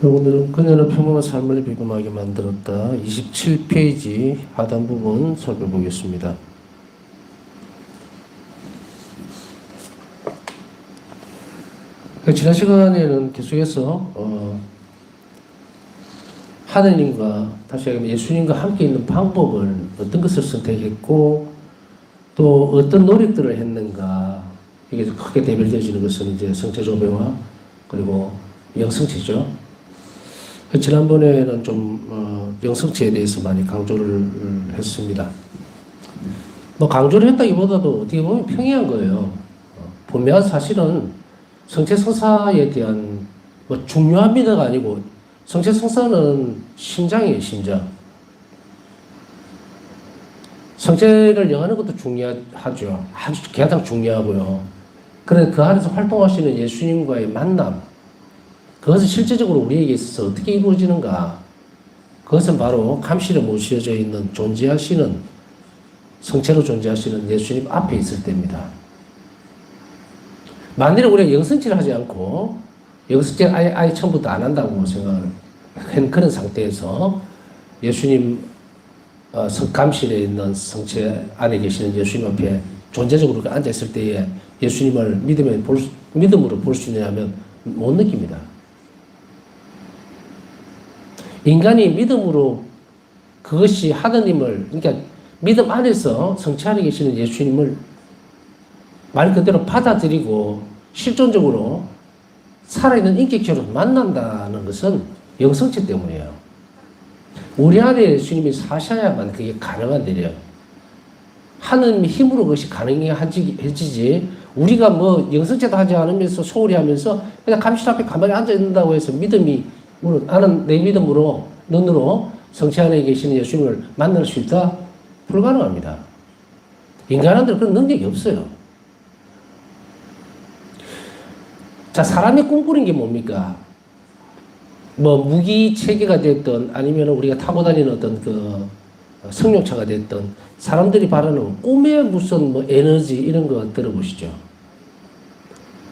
오늘은 그녀는 평범한 삶을 비범하게 만들었다. 27페이지 하단 부분 살펴보겠습니다. 지난 시간에는 계속해서 하느님과 다시 말하면 예수님과 함께 있는 방법을 어떤 것을 선택했고 또 어떤 노력들을 했는가, 이게 크게 대별되어지는 것은 이제 성체조배와 그리고 영성체죠. 지난번에는 좀 영성체에 대해서 많이 강조를 했습니다. 뭐 강조를 했다기보다도 어떻게 보면 평이한 거예요. 분명한 사실은 성체성사에 대한 뭐 중요합니다가 아니고, 성체성사는 심장이에요, 심장. 성체를 영하는 것도 중요하죠. 아주 가장 중요하고요. 그런데 그 안에서 활동하시는 예수님과의 만남, 그것은 실제적으로 우리에게 있어서 어떻게 이루어지는가? 그것은 바로 감실에 모셔져 있는 존재하시는, 성체로 존재하시는 예수님 앞에 있을 때입니다. 만일에 우리가 영성체를 하지 않고 영성체를 아예 처음부터 안 한다고 생각을 한 그런 상태에서 예수님 감실에 있는 성체 안에 계시는 예수님 앞에 존재적으로 앉아있을 때에 예수님을 믿음으로 볼 수 있느냐면 못 느낍니다. 인간이 믿음으로 그것이 하느님을, 그러니까 믿음 안에서 성체 안에 계시는 예수님을 말 그대로 받아들이고 실존적으로 살아있는 인격체로 만난다는 것은 영성체 때문이에요. 우리 안에 예수님이 사셔야만 그게 가능한 일이에요. 하느님의 힘으로 그것이 가능해지지, 우리가 뭐 영성체도 하지 않으면서 소홀히 하면서 그냥 감실 앞에 가만히 앉아 있는다고 해서 믿음이, 나는 내 믿음으로, 눈으로 성체 안에 계시는 예수님을 만날 수 있다? 불가능합니다. 인간한테는 그런 능력이 없어요. 자, 사람이 꿈꾸는 게 뭡니까? 뭐 무기 체계가 됐든 아니면 우리가 타고 다니는 어떤 그 승용차가 됐든 사람들이 바라는 꿈의 무슨 뭐 에너지 이런 거 들어보시죠.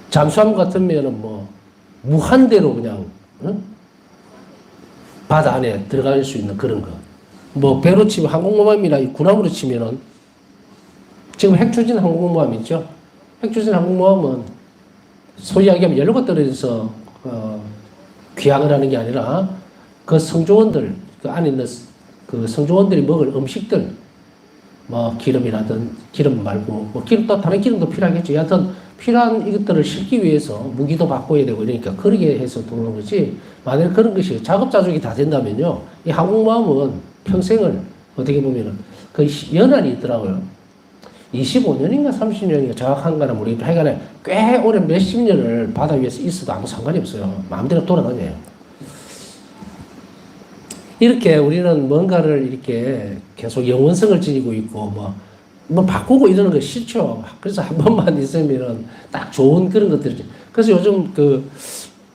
잠수함 같으면은 뭐 무한대로 그냥 바다 안에 들어갈 수 있는 그런 거. 뭐 배로 치면 항공모함이나 군함으로 치면은 지금 핵추진 항공모함 있죠. 핵추진 항공모함은 소위 이야기하면 연료가 떨어져서 귀향을 하는 게 아니라 그 성조원들, 그 안에 있는 그 성조원들이 먹을 음식들, 뭐 기름이라든 기름 말고 뭐 기름도 다른 기름도 필요하겠죠. 여하튼 필요한 이것들을 싣기 위해서 무기도 바꿔야 되고 이러니까 그렇게 해서 도는 거지. 만약 그런 것이 자급자족이 다 된다면요, 이 항공모함은 평생을 어떻게 보면은 그 연한이 있더라고요. 25년인가 30년인가 정확한가는 모르겠고 하여간에 꽤 오래 몇십 년을 바다 위에서 있어도 아무 상관이 없어요. 마음대로 돌아다녀요. 이렇게 우리는 뭔가를 이렇게 계속 영원성을 지니고 있고 뭐 바꾸고 이러는 거 싫죠. 그래서 한 번만 있으면은 딱 좋은 그런 것들이죠. 그래서 요즘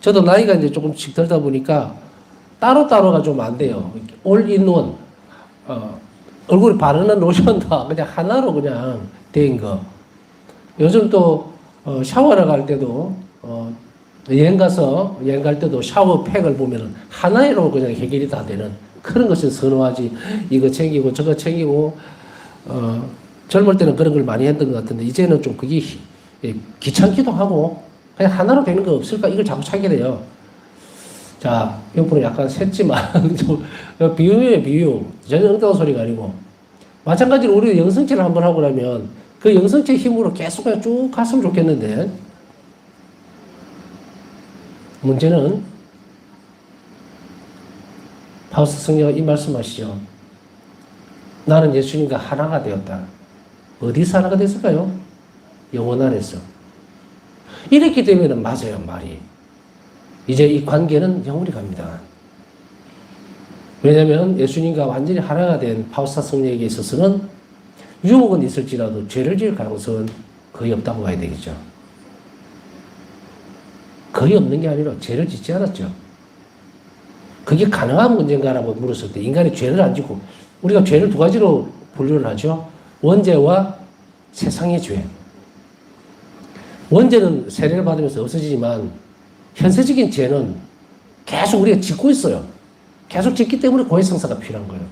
저도 나이가 이제 조금씩 들다 보니까 따로따로가 좀 안 돼요. 올인원, 얼굴에 바르는 로션도 그냥 하나로 그냥 된 거. 요즘 또 샤워를 갈 때도 여행 갈 때도 샤워팩을 보면은 하나로 그냥 해결이 다 되는 그런 것을 선호하지. 이거 챙기고 저거 챙기고 젊을 때는 그런 걸 많이 했던 것 같은데 이제는 좀 그게 귀찮기도 하고 그냥 하나로 되는 거 없을까 이걸 자꾸 찾게 돼요. 자, 이번에 약간 샜지만 비유예요, 비유. 전혀 엉뚱한 소리가 아니고 마찬가지로 우리 영성체를 한번 하고 나면 그 영성체 힘으로 계속 그냥 쭉 갔으면 좋겠는데 문제는 파우스트 성령가 이 말씀하시죠. 나는 예수님과 하나가 되었다. 어디서 하나가 됐을까요? 영혼 안에서. 이렇게 되면 맞아요, 말이. 이제 이 관계는 영원히 갑니다. 왜냐하면 예수님과 완전히 하나가 된 파우스타 성령에게 있어서는 유혹은 있을지라도 죄를 지을 가능성은 거의 없다고 봐야 되겠죠. 거의 없는 게 아니라 죄를 짓지 않았죠. 그게 가능한 문제인가라고 물었을 때 인간이 죄를 안 짓고, 우리가 죄를 두 가지로 분류를 하죠. 원죄와 세상의 죄. 원죄는 세례를 받으면서 없어지지만 현세적인 죄는 계속 우리가 짓고 있어요. 계속 짓기 때문에 고해성사가 필요한 거예요.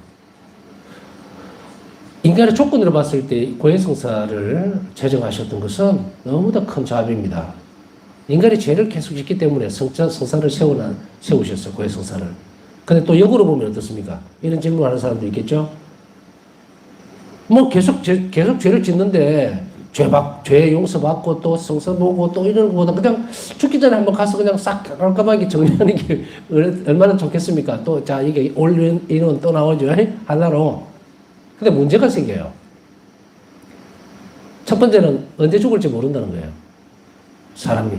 인간의 조건으로 봤을 때 고해성사를 제정하셨던 것은 너무나 큰 자비입니다. 인간이 죄를 계속 짓기 때문에 성사를 세우셨어요. 고해성사를. 근데 또 역으로 보면 어떻습니까? 이런 질문 하는 사람도 있겠죠? 뭐 계속 죄를 짓는데 죄 용서받고 또 성사 보고 또 이런 것보다 그냥 죽기 전에 한번 가서 그냥 싹 깔끔하게 정리하는 게 얼마나 좋겠습니까? 또 자 이게 올 인원 또 나오죠. 하나로. 근데 문제가 생겨요. 첫 번째는 언제 죽을지 모른다는 거예요. 사람이.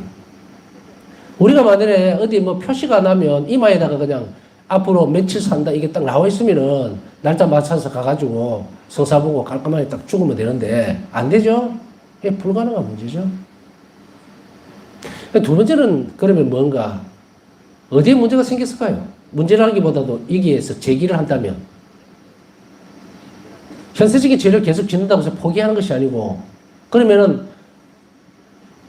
우리가 만약에 어디 뭐 표시가 나면 이마에다가 그냥 앞으로 며칠 산다 이게 딱 나와 있으면은 날짜 맞춰서 가가지고 성사 보고 깔끔하게 딱 죽으면 되는데 안 되죠? 이게 불가능한 문제죠. 두 번째는 그러면 뭔가 어디에 문제가 생겼을까요? 문제라기보다도 여기에서 제기를 한다면 현세적인 죄를 계속 짓는다고 해서 포기하는 것이 아니고 그러면은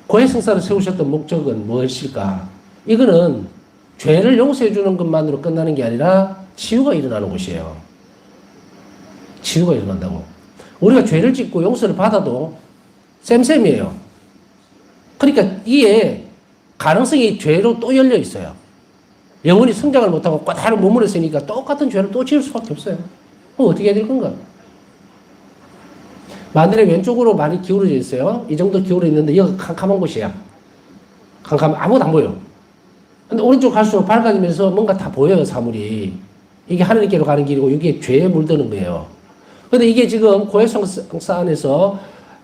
고해성사를 세우셨던 목적은 무엇일까? 이거는 죄를 용서해 주는 것만으로 끝나는 게 아니라 치유가 일어나는 것이에요. 치유가 일어난다고. 우리가 죄를 짓고 용서를 받아도 쌤쌤이에요. 그러니까 이게 가능성이 죄로 또 열려 있어요. 영혼이 성장을 못하고 꼬다로 머물러 있으니까 똑같은 죄를 또 지을 수밖에 없어요. 그럼 어떻게 해야 될 건가? 마늘의 왼쪽으로 많이 기울어져 있어요. 이 정도 기울어 있는데 여기 캄캄한 곳이야. 아무것도 안 보여. 근데 오른쪽 갈수록 밝아지면서 뭔가 다 보여요, 사물이. 이게 하나님께로 가는 길이고 이게 죄에 물드는 거예요. 근데 이게 지금 고해성사 안에서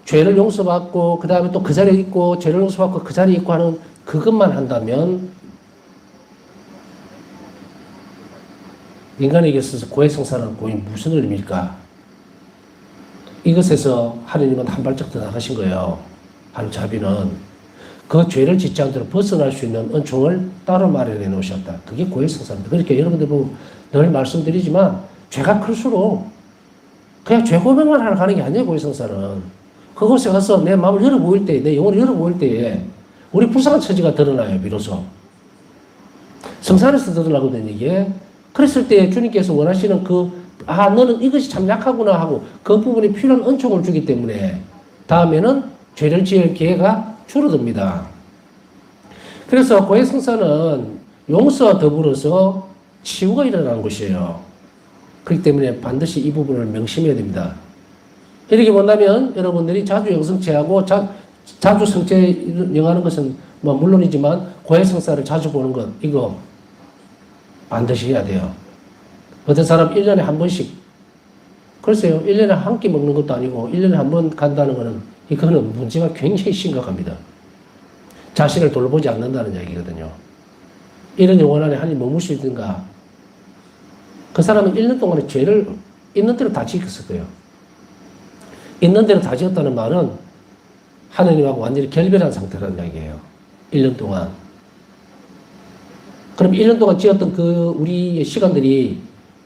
죄를 용서받고 그 다음에 또 그 자리에 있고 죄를 용서받고 그 자리에 있고 하는 그것만 한다면 인간에게 있어서 고해성사라는 고이 무슨 의미일까? 이것에서 하느님은 한 발짝 더 나가신 거예요. 하나님 자비는 그 죄를 짓지 않도록 벗어날 수 있는 은총을 따로 마련해 놓으셨다. 그게 고해성사입니다. 그러니까 여러분들 보면 늘 말씀드리지만 죄가 클수록 그냥 죄 고백만 하러 가는 게 아니에요. 고해성사는 그곳에 가서 내 마음을 열어 보일 때, 내 영혼을 열어 보일 때에 우리 불쌍한 처지가 드러나요. 비로소 성산에서 드러나거든요. 이게 그랬을 때 주님께서 원하시는 너는 이것이 참 약하구나 하고 그 부분이 필요한 은총을 주기 때문에 다음에는 죄를 지을 기회가 줄어듭니다. 그래서 고해성사는 용서와 더불어서 치유가 일어나는 것이에요. 그렇기 때문에 반드시 이 부분을 명심해야 됩니다. 이렇게 본다면 여러분들이 자주 영성체하고 자주 성체 영하는 것은 뭐 물론이지만 고해성사를 자주 보는 것 이거 반드시 해야 돼요. 어떤 사람 1년에 한 번씩 글쎄요 1년에 한 끼 먹는 것도 아니고 1년에 한 번 간다는 것은 이거는 문제가 굉장히 심각합니다. 자신을 돌보지 않는다는 이야기거든요. 이런 영혼 안에 하나님 머무시든가 그 사람은 1년 동안에 죄를 있는 대로 다 지켰을 거예요. 있는 대로 다 지었다는 말은 하나님하고 완전히 결별한 상태라는 이야기예요. 1년 동안. 그럼 1년 동안 지었던 우리의 시간들이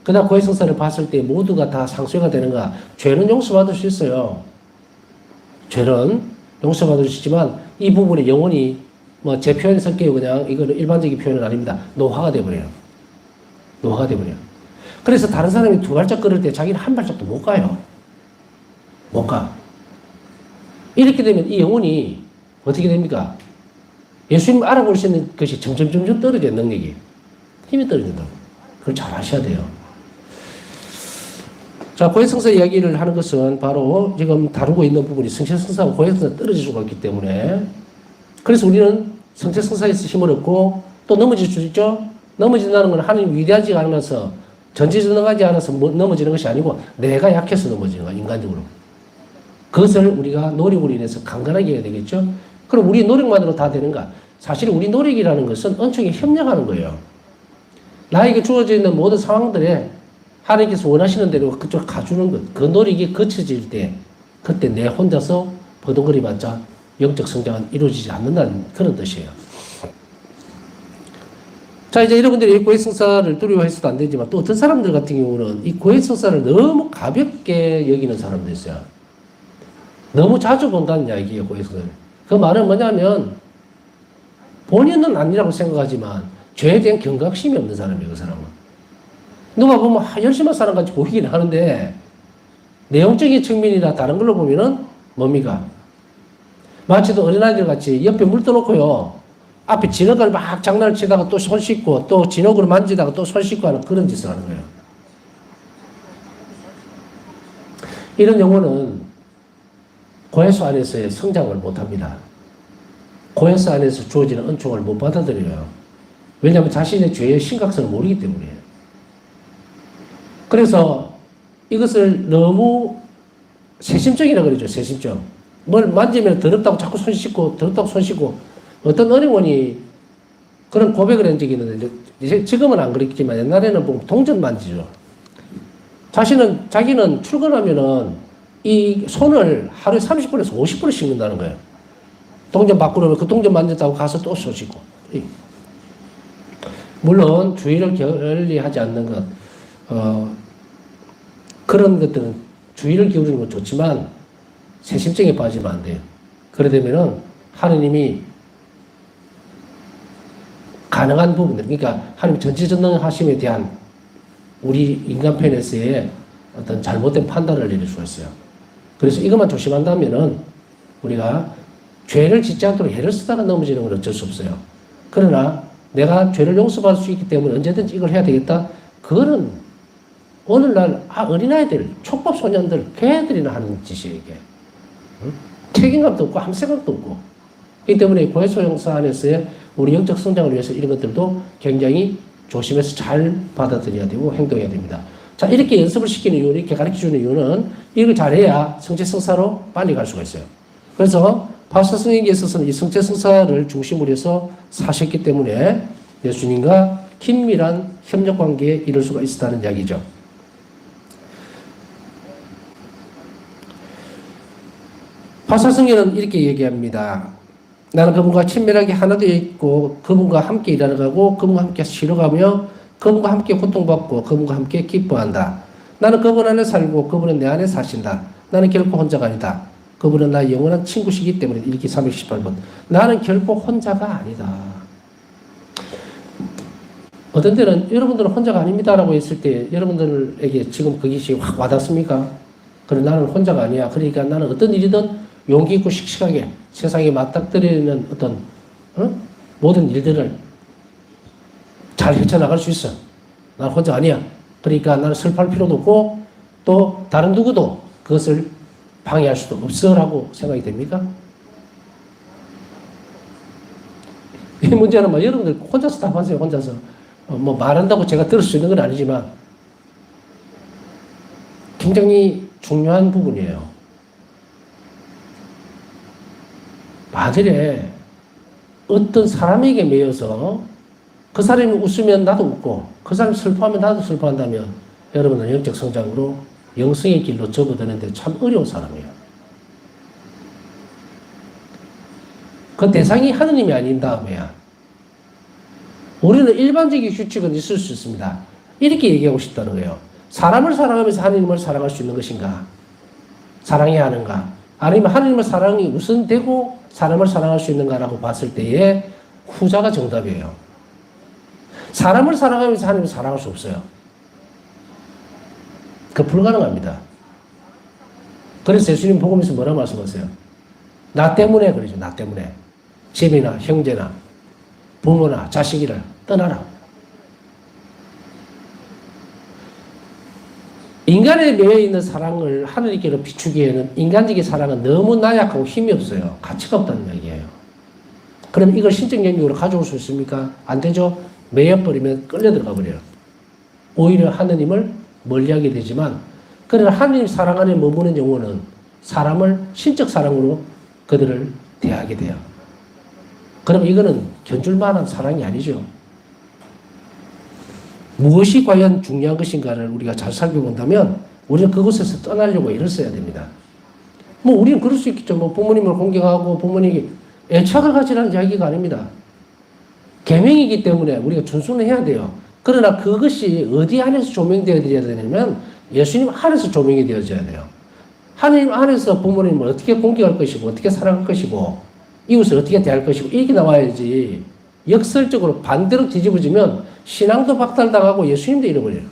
그다음 고해성사를 봤을 때 모두가 다 상쇄가 되는가? 죄는 용서받을 수 있어요. 죄는 용서받을 수 있지만 이 부분에 영혼이 제 표현이 섞여요. 그냥 이거는 일반적인 표현은 아닙니다. 노화가 돼버려요. 노화가 돼버려요. 그래서 다른 사람이 2발짝 걸을 때 자기는 1발짝도 못 가요. 못 가. 이렇게 되면 이 영혼이 어떻게 됩니까? 예수님 알아볼 수 있는 것이 점점 떨어져요. 능력이. 힘이 떨어진다고. 그걸 잘 아셔야 돼요. 자, 고해성사 이야기를 하는 것은 바로 지금 다루고 있는 부분이 성체성사하고 고해성사가 떨어질 수가 있기 때문에 그래서 우리는 성체성사에서 힘을 얻고 또 넘어질 수 있죠. 넘어진다는 건 하나님 위대하지 않아서 전지전능하지 않아서 넘어지는 것이 아니고 내가 약해서 넘어지는 거야. 인간적으로. 그것을 우리가 노력으로 인해서 강건하게 해야 되겠죠. 그럼 우리 노력만으로 다 되는가? 사실 우리 노력이라는 것은 은총에 협력하는 거예요. 나에게 주어져 있는 모든 상황들에 하나님께서 원하시는 대로 그쪽으로 가주는 것. 그 노력이 거쳐질 때 그때 내 혼자서 버둥거리봤자 영적 성장은 이루어지지 않는다는 그런 뜻이에요. 자, 이제 여러분들이 이 고해성사를 두려워해서도 안 되지만 또 어떤 사람들 같은 경우는 이 고해성사를 너무 가볍게 여기는 사람도 있어요. 너무 자주 본다는 이야기예요, 고해성사를. 그 말은 뭐냐면 본인은 아니라고 생각하지만 죄에 대한 경각심이 없는 사람이에요, 그 사람은. 누가 보면 열심한 사람 같이 보이긴 하는데, 내용적인 측면이나 다른 걸로 보면은 뭡니까? 마치도 어린아이들 같이 옆에 물 떠놓고요. 앞에 진흙을 막 장난을 치다가 또 손 씻고, 또 진흙으로 만지다가 또 손 씻고 하는 그런 짓을 하는 거예요. 이런 영혼은 고해수 안에서의 성장을 못 합니다. 고해수 안에서 주어지는 은총을 못 받아들여요. 왜냐하면 자신의 죄의 심각성을 모르기 때문이에요. 그래서 이것을 너무 세심증이라 그러죠. 세심증. 뭘 만지면 더럽다고 자꾸 손 씻고, 더럽다고 손 씻고. 어떤 어린원이 그런 고백을 한 적이 있는데, 지금은 안 그랬지만 옛날에는 보면 동전 만지죠. 자기는 출근하면은 이 손을 하루에 30분에서 50분 씻는다는 거예요. 동전 바꾸려면 그 동전 만졌다고 가서 또 손 씻고. 물론 주의를 게을리하지 않는 것, 그런 것들은 주의를 기울이는 건 좋지만 세심증에 빠지면 안 돼요. 그래 되면은 하느님이 가능한 부분들, 그러니까 하느님 전지전능하심에 대한 우리 인간 편에서의 어떤 잘못된 판단을 내릴 수가 있어요. 그래서 이것만 조심한다면은 우리가 죄를 짓지 않도록 애를 쓰다가 넘어지는 건 어쩔 수 없어요. 그러나 내가 죄를 용서받을 수 있기 때문에 언제든지 이걸 해야 되겠다. 그거는 오늘날 어린아이들, 촉법 소년들, 걔들이나 하는 짓이에요, 이게. 응? 책임감도 없고 아무 생각도 없고. 이 때문에 고해수 형사 안에서의 우리 영적 성장을 위해서 이런 것들도 굉장히 조심해서 잘 받아들여야 되고 행동해야 됩니다. 자, 이렇게 연습을 시키는 이유, 이렇게 가르쳐 주는 이유는 이걸 잘해야 성체성사로 빨리 갈 수가 있어요. 그래서 파스타 선생님께서는 이 성체성사를 중심으로 해서 사셨기 때문에 예수님과 긴밀한 협력 관계에 이룰 수가 있었다는 이야기죠. 파스타 선생님은 이렇게 얘기합니다. 나는 그분과 친밀하게 하나 되어 있고 그분과 함께 일하러가고 그분과 함께 쉬러가며 그분과 함께 고통받고 그분과 함께 기뻐한다. 나는 그분 안에 살고 그분은 내 안에 사신다. 나는 결코 혼자가 아니다. 그분은 나의 영원한 친구시기 때문에 1기 318번. 나는 결코 혼자가 아니다. 어떤 때는 여러분들은 혼자가 아닙니다라고 했을 때 여러분들에게 지금 그것이 확 와닿습니까? 그래 나는 혼자가 아니야. 그러니까 나는 어떤 일이든 용기 있고 씩씩하게 세상에 맞닥뜨리는 어떤 모든 일들을 잘 헤쳐나갈 수 있어. 나는 혼자 아니야. 그러니까 나는 슬퍼할 필요도 없고 또 다른 누구도 그것을 방해할 수도 없어라고 생각이 됩니까? 이 문제는 뭐 여러분들 혼자서 답하세요. 혼자서. 뭐 말한다고 제가 들을 수 있는 건 아니지만 굉장히 중요한 부분이에요. 만일에 어떤 사람에게 매여서 그 사람이 웃으면 나도 웃고 그 사람이 슬퍼하면 나도 슬퍼한다면 여러분은 영적 성장으로 영성의 길로 접어드는데 참 어려운 사람이에요. 그 대상이 하느님이 아닌 다음에야 우리는 일반적인 규칙은 있을 수 있습니다. 이렇게 얘기하고 싶다는 거예요. 사람을 사랑하면서 하느님을 사랑할 수 있는 것인가? 사랑해야 하는가? 아니면 하느님의 사랑이 우선되고 사람을 사랑할 수 있는가라고 봤을 때에 후자가 정답이에요. 사람을 사랑하면서 하나님을 사랑할 수 없어요. 그 불가능합니다. 그래서 예수님 복음에서 뭐라 말씀하세요? 나 때문에 그러죠. 나 때문에. 집이나 형제나 부모나 자식이를 떠나라. 인간에 매여있는 사랑을 하느님께로 비추기에는 인간적인 사랑은 너무 나약하고 힘이 없어요. 가치가 없다는 얘기예요. 그럼 이걸 신적 영역으로 가져올 수 있습니까? 안 되죠. 매여버리면 끌려 들어가 버려요. 오히려 하느님을 멀리하게 되지만 그러나 하느님 사랑 안에 머무는 영혼은 사람을 신적 사랑으로 그들을 대하게 돼요. 그럼 이거는 견줄만한 사랑이 아니죠. 무엇이 과연 중요한 것인가를 우리가 잘 살펴본다면 우리는 그곳에서 떠나려고 애를 써야 됩니다. 뭐 우리는 그럴 수 있겠죠. 뭐 부모님을 공경하고 부모님이 애착을 가지라는 이야기가 아닙니다. 계명이기 때문에 우리가 준수는 해야 돼요. 그러나 그것이 어디 안에서 조명되어야 되냐면 예수님 안에서 조명이 되어져야 돼요. 하나님 안에서 부모님을 어떻게 공경할 것이고 어떻게 사랑할 것이고 이웃을 어떻게 대할 것이고 이렇게 나와야지 역설적으로 반대로 뒤집어지면 신앙도 박탈당하고 예수님도 잃어버려요.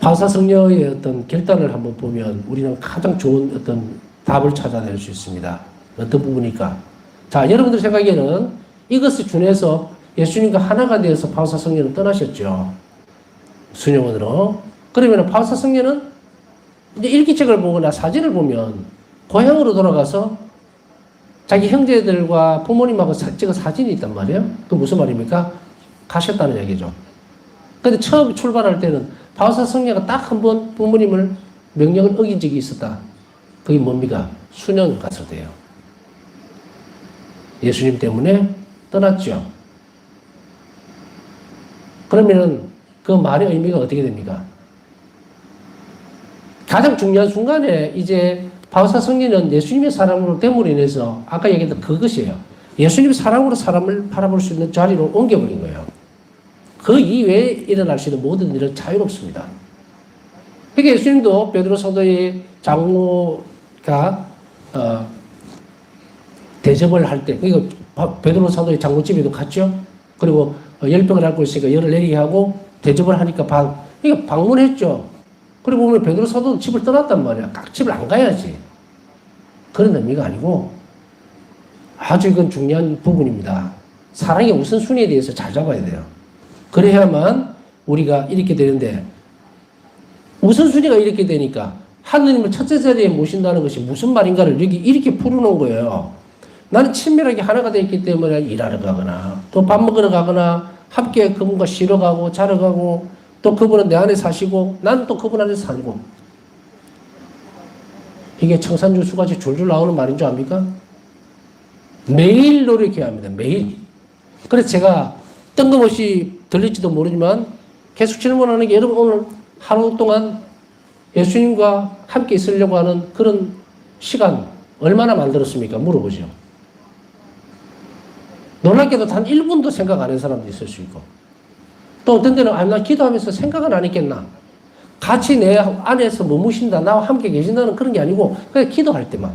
바사성녀의 어떤 결단을 한번 보면 우리는 가장 좋은 어떤 답을 찾아낼 수 있습니다. 어떤 부분일까? 자, 여러분들 생각에는 이것을 준해서 예수님과 하나가 되어서 바사성녀는 떠나셨죠. 순영원으로. 그러면 바사성녀는 이제 일기책을 보거나 사진을 보면 고향으로 돌아가서 자기 형제들과 부모님하고 찍은 사진이 있단 말이에요. 그 무슨 말입니까? 가셨다는 얘기죠. 근데 처음 출발할 때는 바사성녀가 딱 한 번 부모님을 명령을 어긴 적이 있었다. 그게 뭡니까? 수년 갔을 때요. 예수님 때문에 떠났죠. 그러면은 그 말의 의미가 어떻게 됩니까? 가장 중요한 순간에 이제 바사성녀는 예수님의 사랑으로 됨으로 인해서 아까 얘기했던 그것이에요. 예수님의 사랑으로 사람을 바라볼 수 있는 자리로 옮겨버린 거예요. 그 이외에 일어날 수 있는 모든 일은 자유롭습니다. 그러니까 예수님도 베드로 사도의 장모가 대접을 할 때, 그러니까 베드로 사도의 장모집에도 갔죠. 그리고 열병을 앓고 있으니까 열을 내리게 하고 대접을 하니까 그러니까 방문했죠. 그리고 보면 베드로 사도는 집을 떠났단 말이야. 각 집을 안 가야지. 그런 의미가 아니고 아주 이건 중요한 부분입니다. 사랑의 우선순위에 대해서 잘 잡아야 돼요. 그래야만 우리가 이렇게 되는데 우선순위가 이렇게 되니까 하느님을 첫째 자리에 모신다는 것이 무슨 말인가를 여기 이렇게 풀어놓은 거예요. 나는 친밀하게 하나가 되어 있기 때문에 일하러 가거나 또 밥 먹으러 가거나 함께 그분과 쉬러 가고 자러 가고 또 그분은 내 안에 사시고 나는 또 그분 안에 살고 이게 청산유수같이 줄줄 나오는 말인 줄 압니까? 매일 노력해야 합니다. 매일. 그래서 제가 뜬금없이 들릴지도 모르지만 계속 질문하는 게 여러분 오늘 하루 동안 예수님과 함께 있으려고 하는 그런 시간 얼마나 만들었습니까? 물어보죠. 놀랍게도 단 1분도 생각 안 한 사람도 있을 수 있고 또 어떤 때는 나 기도하면서 생각은 안 했겠나? 같이 내 안에서 머무신다, 나와 함께 계신다는 그런 게 아니고 그냥 기도할 때만.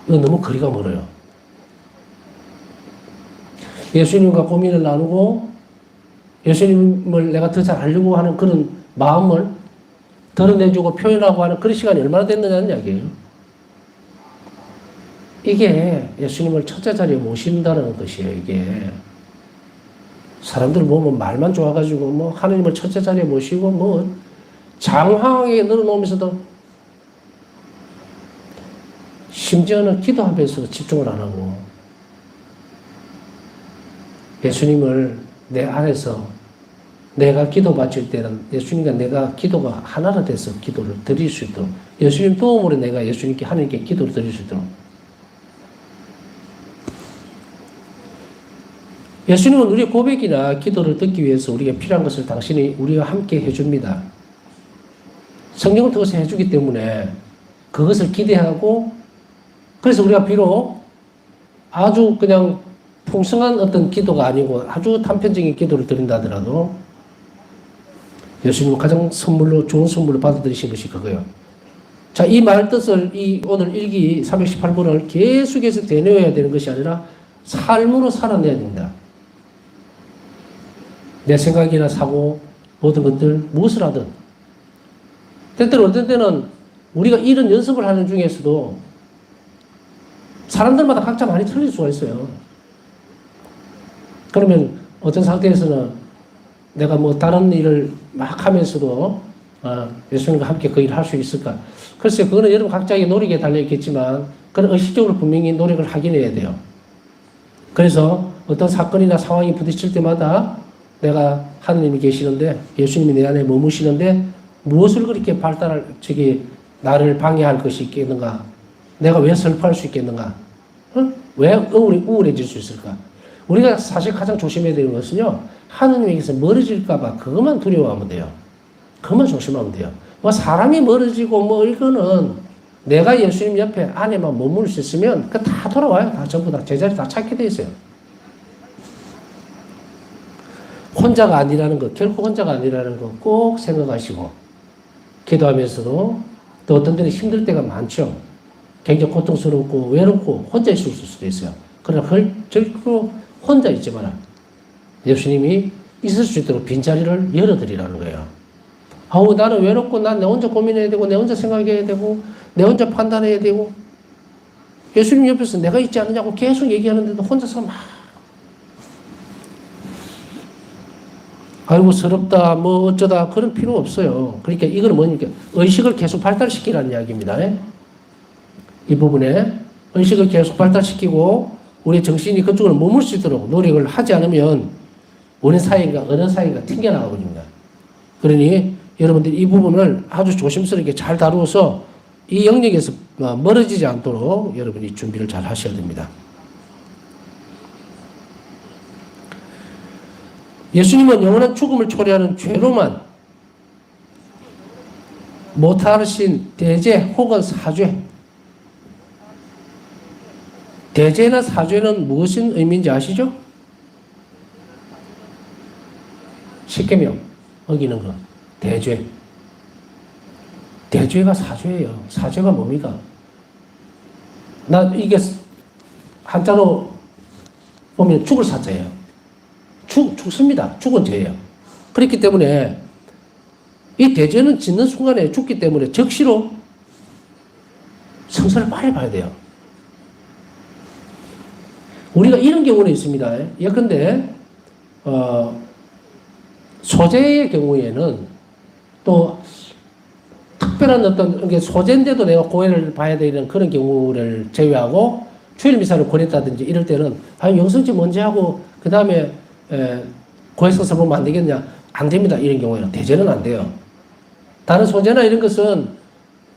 이건 너무 거리가 멀어요. 예수님과 고민을 나누고 예수님을 내가 더 잘 알려고 하는 그런 마음을 드러내주고 표현하고 하는 그런 시간이 얼마나 됐느냐는 이야기예요. 이게 예수님을 첫째 자리에 모신다는 것이에요. 이게 사람들 보면 말만 좋아가지고 뭐 하나님을 첫째 자리에 모시고 뭐 장황하게 늘어놓으면서도 심지어는 기도하면서도 집중을 안 하고 예수님을 내 안에서 내가 기도 바칠 때는 예수님과 내가 기도가 하나가 돼서 기도를 드릴 수 있도록 예수님 도움으로 내가 예수님께 하나님께 기도를 드릴 수 있도록 예수님은 우리의 고백이나 기도를 듣기 위해서 우리가 필요한 것을 당신이 우리와 함께 해줍니다. 성경을 통해서 해주기 때문에 그것을 기대하고 그래서 우리가 비록 아주 그냥 풍성한 어떤 기도가 아니고 아주 단편적인 기도를 드린다 하더라도 예수님은 가장 좋은 선물로 받아들이신 것이 그거예요. 자, 이 말 뜻을 오늘 일기 318번을 계속해서 되뇌어야 되는 것이 아니라 삶으로 살아내야 된다. 내 생각이나 사고 모든 것들 무엇을 하든 때때로 어떤 때는 우리가 이런 연습을 하는 중에서도 사람들마다 각자 많이 틀릴 수가 있어요. 그러면 어떤 상태에서는 내가 뭐 다른 일을 막 하면서도 예수님과 함께 그 일을 할 수 있을까? 글쎄요, 그거는 여러분 각자의 노력에 달려있겠지만 그런 의식적으로 분명히 노력을 하긴 해야 돼요. 그래서 어떤 사건이나 상황이 부딪힐 때마다 내가 하느님이 계시는데 예수님이 내 안에 머무시는데 무엇을 그렇게 나를 방해할 것이 있겠는가? 내가 왜 슬퍼할 수 있겠는가? 왜 우울해질 수 있을까? 우리가 사실 가장 조심해야 되는 것은요, 하느님에게서 멀어질까봐 그것만 두려워하면 돼요. 그것만 조심하면 돼요. 뭐 사람이 멀어지고 뭐 이거는 내가 예수님 옆에 안에만 머물 수 있으면 그 다 돌아와요. 다 전부 다 제자리 다 찾게 돼 있어요. 혼자가 아니라는 것, 결코 혼자가 아니라는 것 꼭 생각하시고 기도하면서도 또 어떤 때는 힘들 때가 많죠. 굉장히 고통스럽고 외롭고 혼자 있을 수도 있어요. 그러나 절대로 혼자 있지 마라. 예수님이 있을 수 있도록 빈자리를 열어드리라는 거예요. 아우, 나는 외롭고 난 내 혼자 고민해야 되고 내 혼자 생각해야 되고 내 혼자 판단해야 되고 예수님 옆에서 내가 있지 않느냐고 계속 얘기하는데도 혼자서 막 아이고 서럽다 뭐 어쩌다 그런 필요 없어요. 그러니까 이거는 뭐니까 의식을 계속 발달시키라는 이야기입니다. 이 부분에 의식을 계속 발달시키고 우리 정신이 그쪽으로 머물 수 있도록 노력을 하지 않으면 어느 사이인가 튕겨나가거든요. 그러니 여러분들이 이 부분을 아주 조심스럽게 잘 다루어서 이 영역에서 멀어지지 않도록 여러분이 준비를 잘 하셔야 됩니다. 예수님은 영원한 죽음을 초래하는 죄로만 못하신 대죄 혹은 사죄. 대죄나 사죄는 무슨 의미인지 아시죠? 십계명 어기는 것. 대죄. 대죄가 사죄예요. 사죄가 뭡니까? 이게 한자로 보면 죽을 사자예요. 죽습니다. 죽은 죄예요. 그렇기 때문에 이 대죄는 짓는 순간에 죽기 때문에 적시로 성사를 빨리 봐야 돼요. 우리가 이런 경우는 있습니다. 예컨대 소재의 경우에는 또 특별한 어떤 소재인데도 내가 고해를 봐야 되는 그런 경우를 제외하고 추일미사를 권했다든지 이럴 때는 영성지 먼저 하고 그 다음에 고해성사 보면 안 되겠냐? 안 됩니다. 이런 경우에는 대죄는 안 돼요. 다른 소재나 이런 것은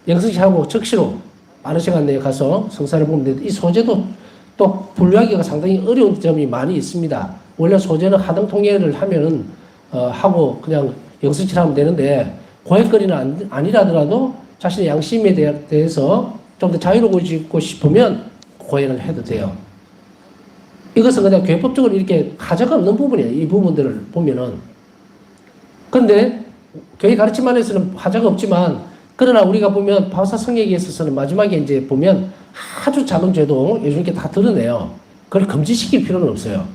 영성지 하고 적시로 빠른 시간 내에 가서 성사를 보면 되는데 이 소재도 또 분류하기가 상당히 어려운 점이 많이 있습니다. 원래 소재는 하등통일을 하면은 하고 그냥 영성치를 하면 되는데 고해거리는 아니라더라도 자신의 양심에 대해서 좀 더 자유로워지고 싶으면 고해를 해도 돼요. 이것은 그냥 교회법적으로 이렇게 가져가 없는 부분이에요. 이 부분들을 보면은. 그런데 교회 가르침 안에서는 하자가 없지만 그러나 우리가 보면 바오사 성역에 있어서는 마지막에 이제 보면 아주 작은 죄도 예수님께 다 드러내요. 그걸 금지시킬 필요는 없어요.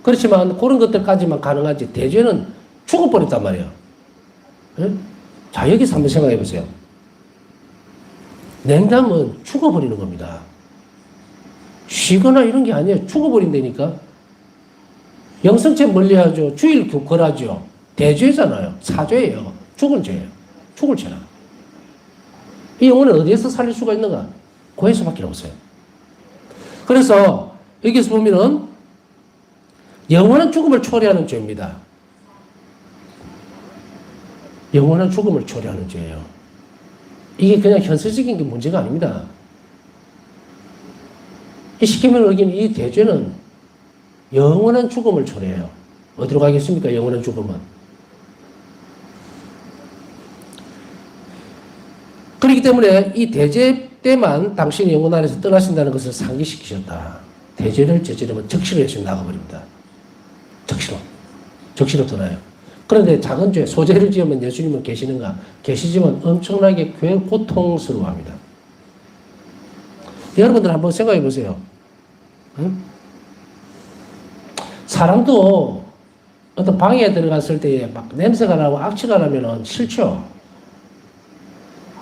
그렇지만 그런 것들까지만 가능하지 대죄는 죽어버렸단 말이에요. 네? 자, 여기서 한번 생각해 보세요. 냉담은 죽어버리는 겁니다. 쉬거나 이런 게 아니에요. 죽어버린다니까. 영성죄 멀리하죠. 주일 거라죠. 대죄잖아요. 사죄예요. 죽은 죄예요. 죽을 죄라. 이 영혼을 어디에서 살릴 수가 있는가? 고해서밖에 없어요. 그래서 여기서 보면은 영원한 죽음을 초래하는 죄입니다. 영원한 죽음을 초래하는 죄예요. 이게 그냥 현실적인 게 문제가 아닙니다. 이 십계명을 어기는 이 대죄는 영원한 죽음을 초래해요. 어디로 가겠습니까? 영원한 죽음은. 그렇기 때문에 이 대죄 때만 당신이 영혼 안에서 떠나신다는 것을 상기시키셨다. 대죄를 저지르면 적시로 예수님 나가버립니다. 적시로 떠나요. 그런데 작은 죄, 소재를 지으면 예수님은 계시는가? 계시지만 엄청나게 고통스러워합니다. 여러분들 한번 생각해 보세요. 응? 사람도 어떤 방에 들어갔을 때 막 냄새가 나고 악취가 나면 싫죠?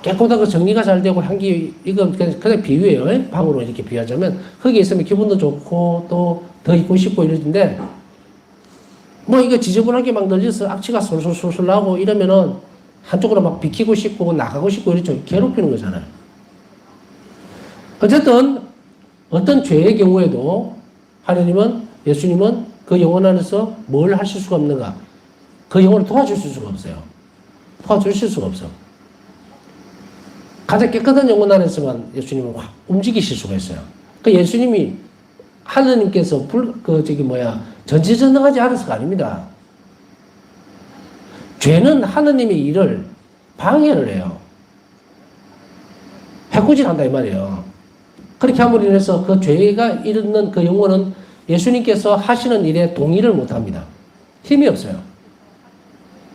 깨끗하고 정리가 잘 되고 향기, 이건 그냥 비유예요. 방으로 이렇게 비유하자면. 거기에 있으면 기분도 좋고 또 더 있고 싶고 이러는데 뭐 이거 지저분하게 막 널려서 악취가 솔솔솔솔 나고 이러면은 한쪽으로 막 비키고 싶고 나가고 싶고 이렇죠. 괴롭히는 거잖아요. 어쨌든 어떤 죄의 경우에도 하나님은, 예수님은 그 영혼 안에서 뭘 하실 수가 없는가? 그 영혼을 도와주실 수가 없어요. 도와주실 수가 없어. 가장 깨끗한 영혼 안에서만 예수님은 확 움직이실 수가 있어요. 그 예수님이 하느님께서 전지전능하지 않아서가 아닙니다. 죄는 하느님의 일을 방해를 해요. 해코지한다 이 말이에요. 그렇게 함으로 인해서 그 죄가 일어난 그 영혼은 예수님께서 하시는 일에 동의를 못합니다. 힘이 없어요.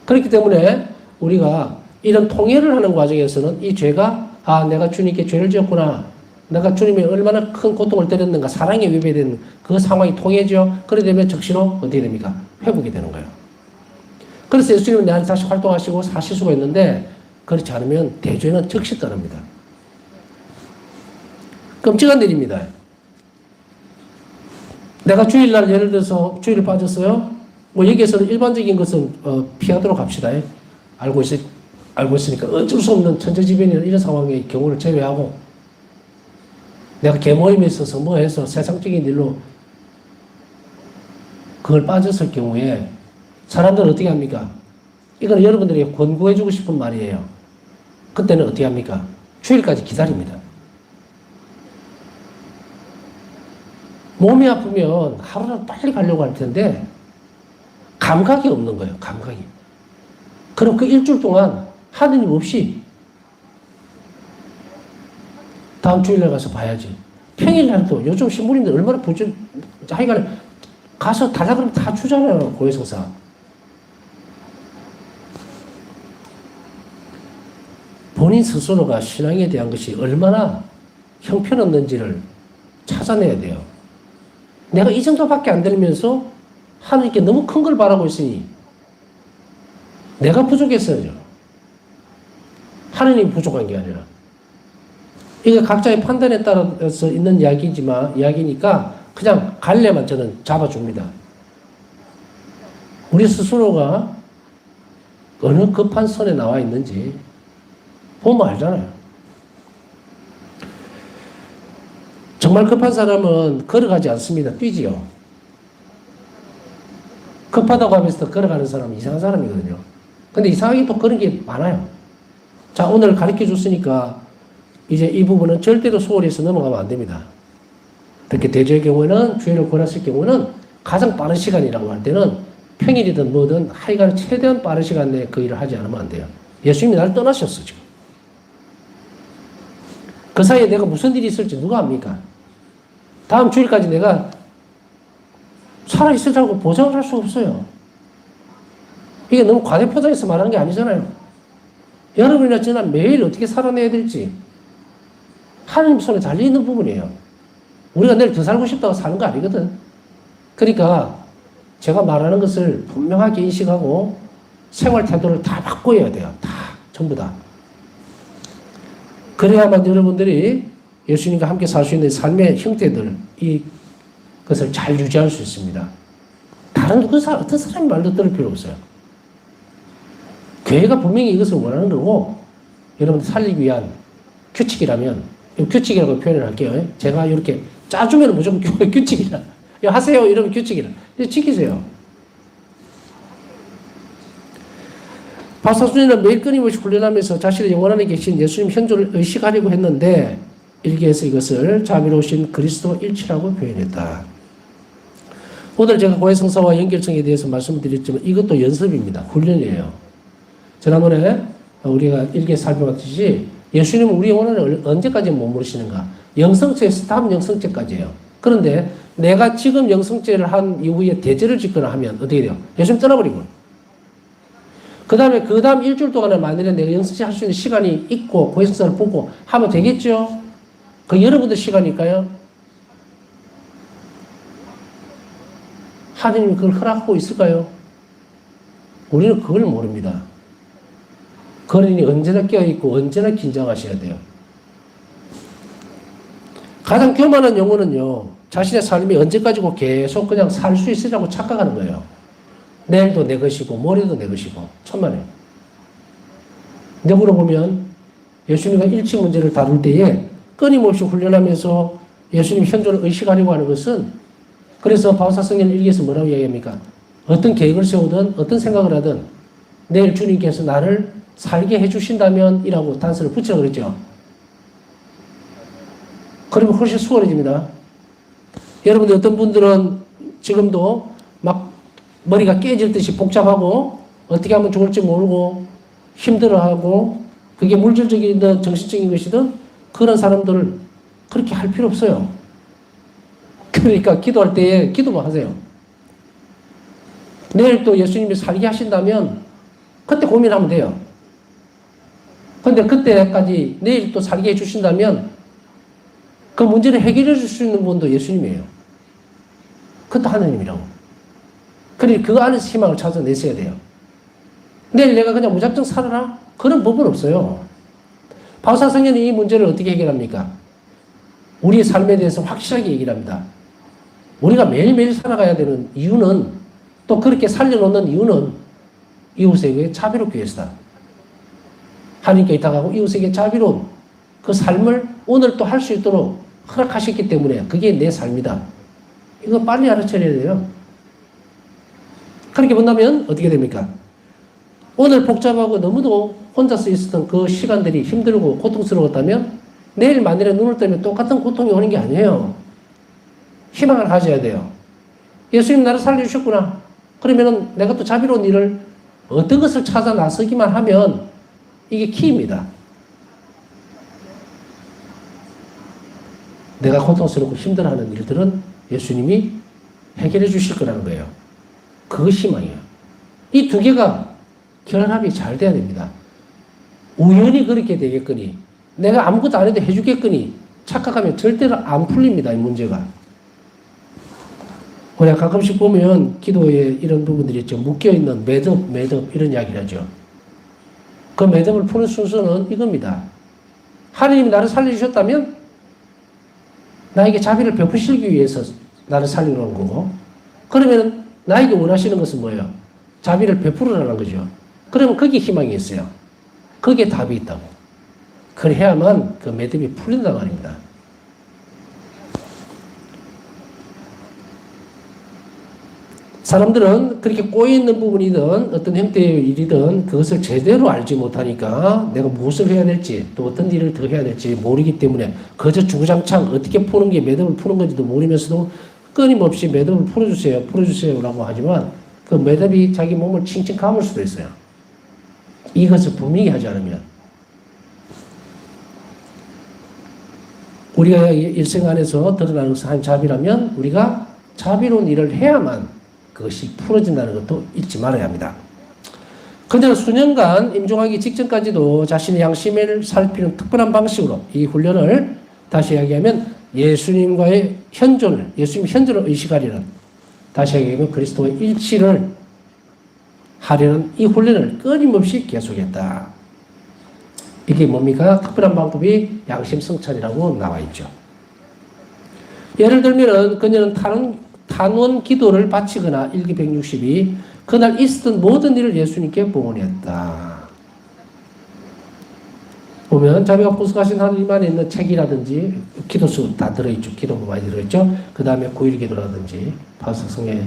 그렇기 때문에 우리가 이런 통회를 하는 과정에서는 이 죄가 아, 내가 주님께 죄를 지었구나. 내가 주님이 얼마나 큰 고통을 때렸는가, 사랑에 위배된 그 상황이 통해져. 그래 되면 적시로 어떻게 됩니까? 회복이 되는 거예요. 그래서 예수님은 내한테 다시 활동하시고 사실 수가 있는데, 그렇지 않으면 대죄는 즉시 떠납니다. 끔찍한 일입니다. 내가 주일날 예를 들어서 주일에 빠졌어요. 뭐 여기에서는 일반적인 것은 피하도록 합시다. 알고 있으니까 어쩔 수 없는 천재지변이나 이런 상황의 경우를 제외하고, 내가 개모임에 있어서 뭐 해서 세상적인 일로 그걸 빠졌을 경우에 사람들은 어떻게 합니까? 이건 여러분들에게 권고해주고 싶은 말이에요. 그때는 어떻게 합니까? 주일까지 기다립니다. 몸이 아프면 하루라도 빨리 가려고 할 텐데 감각이 없는 거예요. 감각이. 그럼 그 일주일 동안 하느님 없이 다음 주일날 가서 봐야지. 평일날도 요즘 신부님들 얼마나 하여간에 가서 달라 그러면 다 주잖아요. 고해성사. 본인 스스로가 신앙에 대한 것이 얼마나 형편없는지를 찾아내야 돼요. 내가 이 정도밖에 안 되면서 하나님께 너무 큰 걸 바라고 있으니 내가 부족했어요. 하나님이 부족한 게 아니라. 이게 각자의 판단에 따라서 있는 이야기니까 그냥 갈래만 저는 잡아줍니다. 우리 스스로가 어느 급한 선에 나와 있는지 보면 알잖아요. 정말 급한 사람은 걸어가지 않습니다. 뛰지요. 급하다고 하면서 걸어가는 사람은 이상한 사람이거든요. 근데 이상하게 또 그런 게 많아요. 자, 오늘 가르쳐 줬으니까 이제 이 부분은 절대로 소홀히 해서 넘어가면 안 됩니다. 특히 대조의 경우에는, 주의를 권했을 경우는 가장 빠른 시간이라고 할 때는 평일이든 뭐든 하여간 최대한 빠른 시간 내에 그 일을 하지 않으면 안 돼요. 예수님이 나를 떠나셨어, 지금. 그 사이에 내가 무슨 일이 있을지 누가 압니까? 다음 주일까지 내가 살아있으라고 보장을 할 수 없어요. 이게 너무 과대포장해서 말하는 게 아니잖아요. 여러분이나 저나 매일 어떻게 살아내야 될지 하나님 손에 달려있는 부분이에요. 우리가 내일 더 살고 싶다고 사는 거 아니거든. 그러니까 제가 말하는 것을 분명하게 인식하고 생활 태도를 다 바꿔야 돼요. 다, 전부 다. 그래야만 여러분들이 예수님과 함께 살 수 있는 삶의 형태들, 이것을 잘 유지할 수 있습니다. 다른 어떤 사람의 말도 들을 필요 없어요. 교회가 분명히 이것을 원하는 거고, 여러분들 살리기 위한 규칙이라면, 규칙이라고 표현을 할게요. 제가 이렇게 짜주면 무조건 교회 규칙이라. 하세요. 이러면 규칙이라. 지키세요. 박사순이는 매일 끊임없이 훈련하면서 자신의 영혼 안에 계신 예수님 현존을 의식하려고 했는데, 일기에서 이것을 자비로우신 그리스도 일치라고 표현했다. 오늘 제가 고해성사와 연결성에 대해서 말씀드렸지만 이것도 연습입니다. 훈련이에요. 지난번에 우리가 일기에 살펴봤듯이 예수님은 우리 영혼을 언제까지 머무르시는가? 영성죄에서 다음 영성죄까지예요. 그런데 내가 지금 영성죄를 한 이후에 대죄를 짓거나 하면 어떻게 돼요? 예수님 떠나버리고. 그 다음 일주일 동안에 만약에 내가 영성죄 할 수 있는 시간이 있고 고해성사를 보고 하면 되겠죠? 그 여러분들 시간일까요? 하나님이 그걸 허락하고 있을까요? 우리는 그걸 모릅니다. 그러니 언제나 깨어있고 언제나 긴장하셔야 돼요. 가장 교만한 영혼은요, 자신의 삶이 언제까지고 계속 그냥 살 수 있으라고 착각하는 거예요. 내일도 내 것이고 모레도 내 것이고 천만에요. 근데 물어보면 예수님과 일치 문제를 다룰 때에 끊임없이 훈련하면서 예수님 현존을 의식하려고 하는 것은, 그래서 바울사성경 일기에서 뭐라고 이야기합니까? 어떤 계획을 세우든 어떤 생각을 하든 내일 주님께서 나를 살게 해주신다면 이라고 단서를 붙이라고 그랬죠. 그러면 훨씬 수월해집니다. 여러분들 어떤 분들은 지금도 막 머리가 깨질 듯이 복잡하고 어떻게 하면 좋을지 모르고 힘들어하고, 그게 물질적이든 정신적인 것이든 그런 사람들을 그렇게 할 필요 없어요. 그러니까 기도할 때에 기도만 하세요. 내일 또 예수님이 살게 하신다면 그때 고민하면 돼요. 근데 그때까지 내일 또 살게 해주신다면 그 문제를 해결해 줄 수 있는 분도 예수님이에요. 그것도 하나님이라고. 그러니 그 안에서 희망을 찾아내셔야 돼요. 내일 내가 그냥 무작정 살아라? 그런 법은 없어요. 바울사성경이 이 문제를 어떻게 해결합니까? 우리의 삶에 대해서 확실하게 얘기를 합니다. 우리가 매일매일 살아가야 되는 이유는, 또 그렇게 살려놓는 이유는 이웃에게 자비롭기 위해서다. 하나님께 다가가고 이웃에게 자비로운 그 삶을 오늘 또 할 수 있도록 허락하셨기 때문에 그게 내 삶이다. 이거 빨리 알아차려야 돼요. 그렇게 본다면 어떻게 됩니까? 오늘 복잡하고 너무도 혼자서 있었던 그 시간들이 힘들고 고통스러웠다면 내일 만일에 눈을 뜨면 똑같은 고통이 오는 게 아니에요. 희망을 가져야 돼요. 예수님 나를 살려주셨구나. 그러면 내가 또 자비로운 일을 어떤 것을 찾아 나서기만 하면 이게 키입니다. 내가 고통스럽고 힘들어하는 일들은 예수님이 해결해 주실 거라는 거예요. 그것이 희망이에요. 이 두 개가 결합이 잘 돼야 됩니다. 우연히 그렇게 되겠거니, 내가 아무것도 안 해도 해주겠거니 착각하면 절대로 안 풀립니다. 이 문제가. 우리가 가끔씩 보면 기도에 이런 부분들이 있죠. 묶여있는 매듭 이런 이야기를 하죠. 그 매듭을 푸는 순서는 이겁니다. 하나님이 나를 살려주셨다면 나에게 자비를 베푸시기 위해서 나를 살리는 거고, 그러면 나에게 원하시는 것은 뭐예요? 자비를 베푸르라는 거죠. 그러면 거기에 희망이 있어요. 거기에 답이 있다고. 그래야만 그 매듭이 풀린단 말입니다. 사람들은 그렇게 꼬여있는 부분이든 어떤 형태의 일이든 그것을 제대로 알지 못하니까 내가 무엇을 해야 될지 또 어떤 일을 더 해야 될지 모르기 때문에 그저 주구장창 어떻게 푸는 게 매듭을 푸는 건지도 모르면서도 끊임없이 매듭을 풀어주세요 라고 하지만 그 매듭이 자기 몸을 칭칭 감을 수도 있어요. 이것을 분명히 하지 않으면. 우리가 일생 안에서 드러나는 것은 한 자비라면 우리가 자비로운 일을 해야만 그것이 풀어진다는 것도 잊지 말아야 합니다. 그녀는 수년간 임종하기 직전까지도 자신의 양심을 살피는 특별한 방식으로 이 훈련을, 다시 이야기하면 예수님 현존을 의식하려는, 다시 이야기하면 그리스도의 일치를 하려는 이 훈련을 끊임없이 계속했다. 이게 뭡니까? 특별한 방법이 양심 성찰이라고 나와 있죠. 예를 들면 그녀는 탄원 기도를 바치거나 일기 162 그날 있었던 모든 일을 예수님께 봉헌했다. 보면 자비가 풍성하신 하나님 안에 있는 책이라든지 기도수 다 들어있죠. 기도가 많이 들어있죠. 그 다음에 9일 기도라든지 바울사성의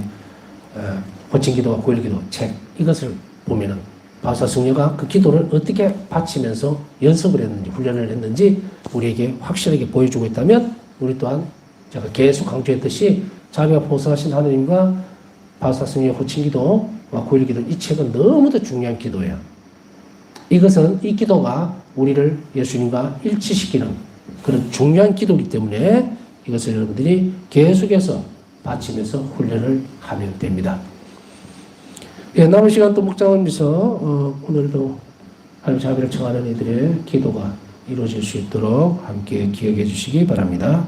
호칭 기도와 9일 기도 책, 이것을 보면은 바울사성녀가 그 기도를 어떻게 바치면서 연습을 했는지 훈련을 했는지 우리에게 확실하게 보여주고 있다면 우리 또한 제가 계속 강조했듯이 자비가 풍성하신 하나님과 바울사성녀의 호칭 기도와 9일 기도, 이 책은 너무도 중요한 기도예요. 이것은 이 기도가 우리를 예수님과 일치시키는 그런 중요한 기도이기 때문에 이것을 여러분들이 계속해서 바치면서 훈련을 하면 됩니다. 예, 남은 시간 또 묵상하면서 오늘도 하나님 자비를 청하는 이들의 기도가 이루어질 수 있도록 함께 기억해 주시기 바랍니다.